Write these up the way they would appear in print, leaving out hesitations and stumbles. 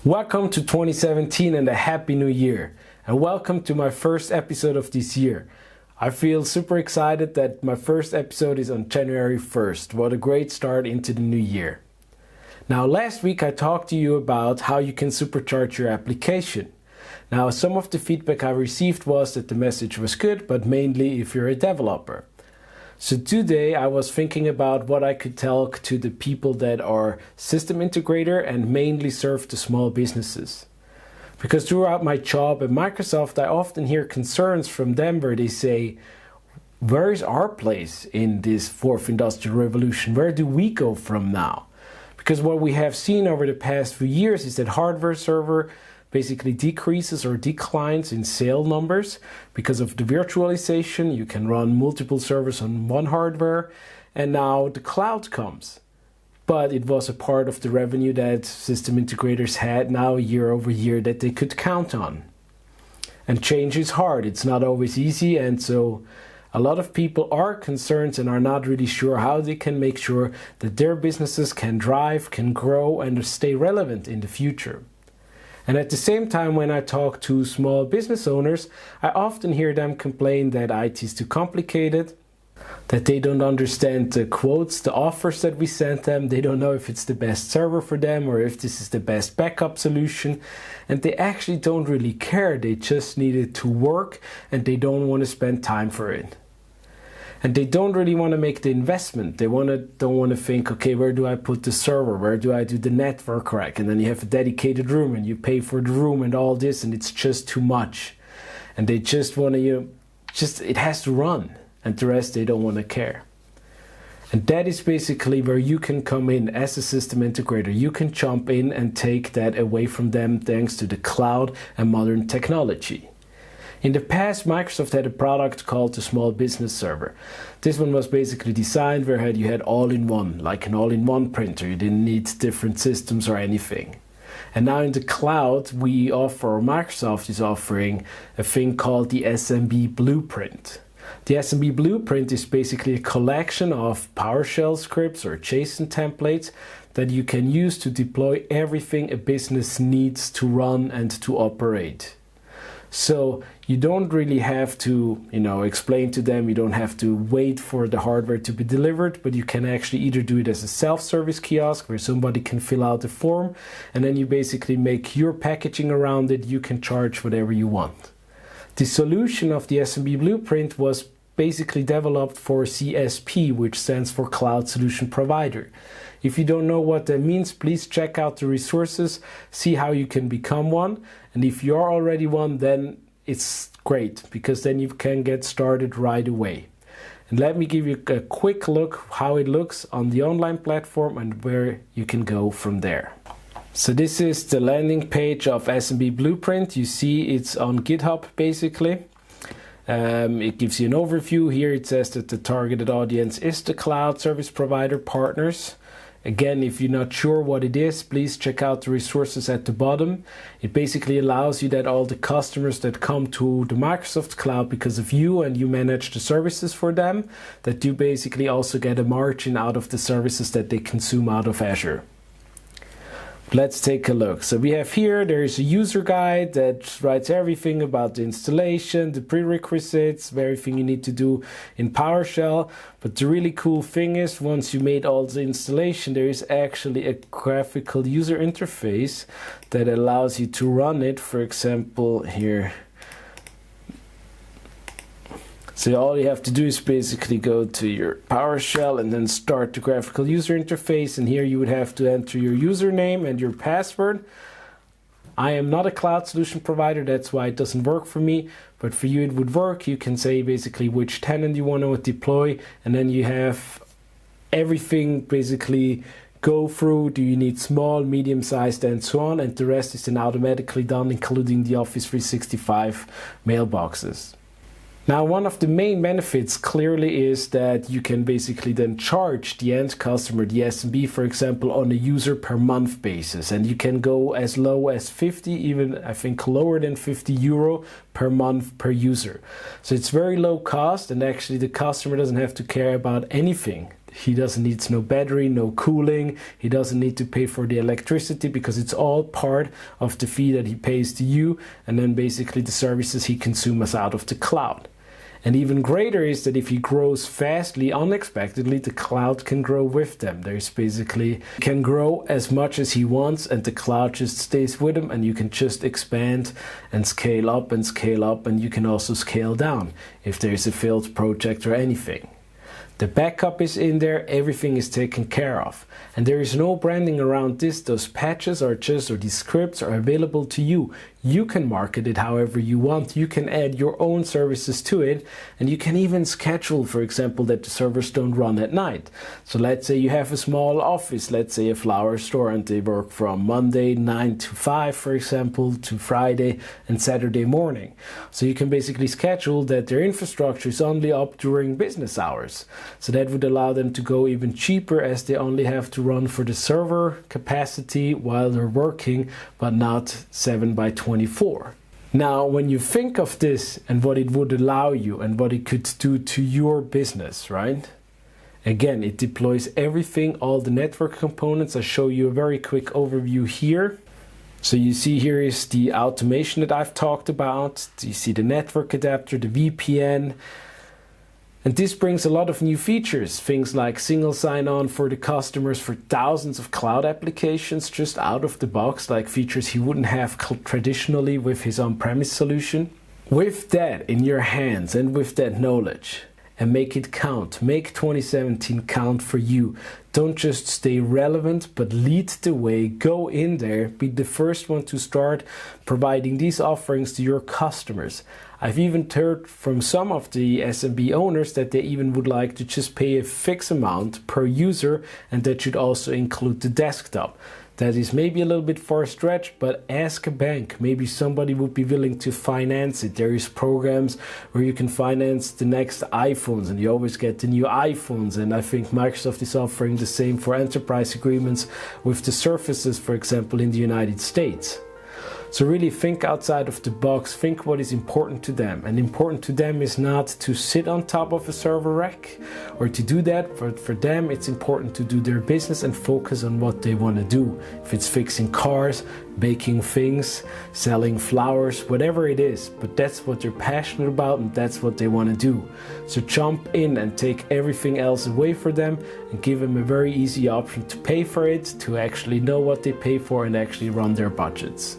Welcome to 2017 and a happy new year. And welcome to my first episode of this year. I feel super excited that my first episode is on January 1st. What a great start into the new year. Now, last week I talked to you about how you can supercharge your application. Now, some of the feedback I received was that the message was good, but mainly if you're a developer. So today I was thinking about what I could tell to the people that are system integrator and mainly serve the small businesses. Because throughout my job at Microsoft, I often hear concerns from them where they say, where is our place in this fourth industrial revolution? Where do we go from now? Because what we have seen over the past few years is that hardware server basically decreases or declines in sale numbers because of the virtualization. You can run multiple servers on one hardware, and now the cloud comes. But it was a part of the revenue that system integrators had now year over year that they could count on. And change is hard, it's not always easy, and so a lot of people are concerned and are not really sure how they can make sure that their businesses can drive, can grow, and stay relevant in the future. And at the same time, when I talk to small business owners, I often hear them complain that IT is too complicated, that they don't understand the quotes, the offers that we send them, they don't know if it's the best server for them or if this is the best backup solution, and they actually don't really care, they just need it to work and they don't want to spend time for it. And they don't really want to make the investment. They don't want to think, okay, where do I put the server? Where do I do the network rack? And then you have a dedicated room and you pay for the room and all this, and it's just too much. And they just want to, it has to run. And the rest, they don't want to care. And that is basically where you can come in as a system integrator. You can jump in and take that away from them thanks to the cloud and modern technology. In the past, Microsoft had a product called the Small Business Server. This one was basically designed where you had all-in-one, like an all-in-one printer. You didn't need different systems or anything. And now in the cloud, we offer, or Microsoft is offering, a thing called the SMB Blueprint. The SMB Blueprint is basically a collection of PowerShell scripts or JSON templates that you can use to deploy everything a business needs to run and to operate. So you don't really have to, explain to them, you don't have to wait for the hardware to be delivered, but you can actually either do it as a self-service kiosk where somebody can fill out the form, and then you basically make your packaging around it, you can charge whatever you want. The solution of the SMB Blueprint was basically developed for CSP, which stands for Cloud Solution Provider. If you don't know what that means, please check out the resources, see how you can become one. And if you're already one, then it's great, because then you can get started right away. And let me give you a quick look how it looks on the online platform and where you can go from there. So this is the landing page of SMB Blueprint. You see it's on GitHub basically. It gives you an overview. Here it says that the targeted audience is the cloud service provider partners. Again, if you're not sure what it is, please check out the resources at the bottom. It basically allows you that all the customers that come to the Microsoft Cloud because of you and you manage the services for them, that you basically also get a margin out of the services that they consume out of Azure. Let's take a look. So we have here, there is a user guide that writes everything about the installation, the prerequisites, everything you need to do in PowerShell. But the really cool thing is, once you made all the installation, there is actually a graphical user interface that allows you to run it. For example, here. So all you have to do is basically go to your PowerShell and then start the graphical user interface, and here you would have to enter your username and your password. I am not a cloud solution provider, that's why it doesn't work for me, but for you it would work. You can say basically which tenant you want to deploy, and then you have everything basically go through. Do you need small, medium sized, and so on, and the rest is then automatically done, including the Office 365 mailboxes. Now, one of the main benefits clearly is that you can basically then charge the end customer, the SMB, for example, on a user per month basis. And you can go as low as 50, even I think lower than 50 euro per month per user. So it's very low cost, and actually the customer doesn't have to care about anything. He doesn't need no battery, no cooling. He doesn't need to pay for the electricity because it's all part of the fee that he pays to you, and then basically the services he consumes out of the cloud. And even greater is that if he grows fastly, unexpectedly, the cloud can grow with them. There's basically can grow as much as he wants, and the cloud just stays with him, and you can just expand and scale up, and you can also scale down if there's a failed project or anything. The backup is in there, everything is taken care of. And there is no branding around this. Those patches or these scripts are available to you. You can market it however you want. You can add your own services to it, and you can even schedule, for example, that the servers don't run at night. So let's say you have a small office, let's say a flower store, and they work from Monday 9 to 5, for example, to Friday and Saturday morning. So you can basically schedule that their infrastructure is only up during business hours. So that would allow them to go even cheaper, as they only have to run for the server capacity while they're working, but not 7/24. Now, when you think of this and what it would allow you and what it could do to your business, right? Again, it deploys everything, all the network components. I show you a very quick overview here. So you see here is the automation that I've talked about. You see the network adapter, the VPN. And this brings a lot of new features, things like single sign-on for the customers for thousands of cloud applications just out of the box, like features he wouldn't have traditionally with his on-premise solution. With that in your hands and with that knowledge, and make it count. Make 2017 count for you. Don't just stay relevant, but lead the way. Go in there. Be the first one to start providing these offerings to your customers. I've even heard from some of the SMB owners that they even would like to just pay a fixed amount per user, and that should also include the desktop. That is maybe a little bit far stretched, but ask a bank. Maybe somebody would be willing to finance it. There is programs where you can finance the next iPhones, and you always get the new iPhones. And I think Microsoft is offering the same for enterprise agreements with the Surfaces, for example, in the United States. So really think outside of the box, think what is important to them. And important to them is not to sit on top of a server rack or to do that, but for them it's important to do their business and focus on what they want to do. If it's fixing cars, baking things, selling flowers, whatever it is, but that's what they're passionate about and that's what they want to do. So jump in and take everything else away for them and give them a very easy option to pay for it, to actually know what they pay for and actually run their budgets.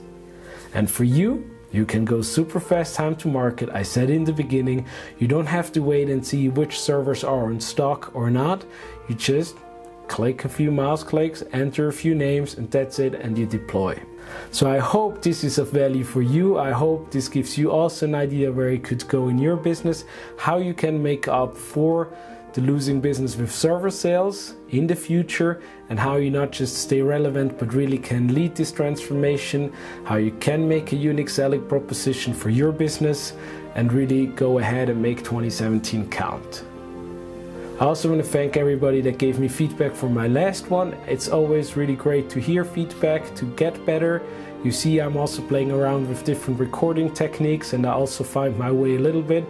And for you, you can go super fast time to market. I said in the beginning, you don't have to wait and see which servers are in stock or not. You just click a few mouse clicks, enter a few names, and that's it, and you deploy. So I hope this is of value for you. I hope this gives you also an idea where it could go in your business, how you can make up for the losing business with server sales in the future, and how you not just stay relevant but really can lead this transformation, how you can make a unique selling proposition for your business and really go ahead and make 2017 count. I also want to thank everybody that gave me feedback for my last one. It's always really great to hear feedback, to get better. You see, I'm also playing around with different recording techniques, and I also find my way a little bit.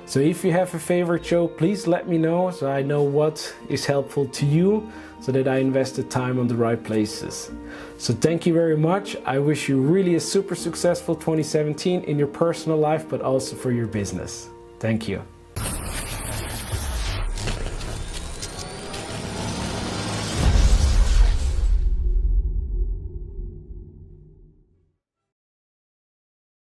So if you have a favorite show, please let me know so I know what is helpful to you, so that I invest the time on the right places. So thank you very much. I wish you really a super successful 2017 in your personal life, but also for your business. Thank you.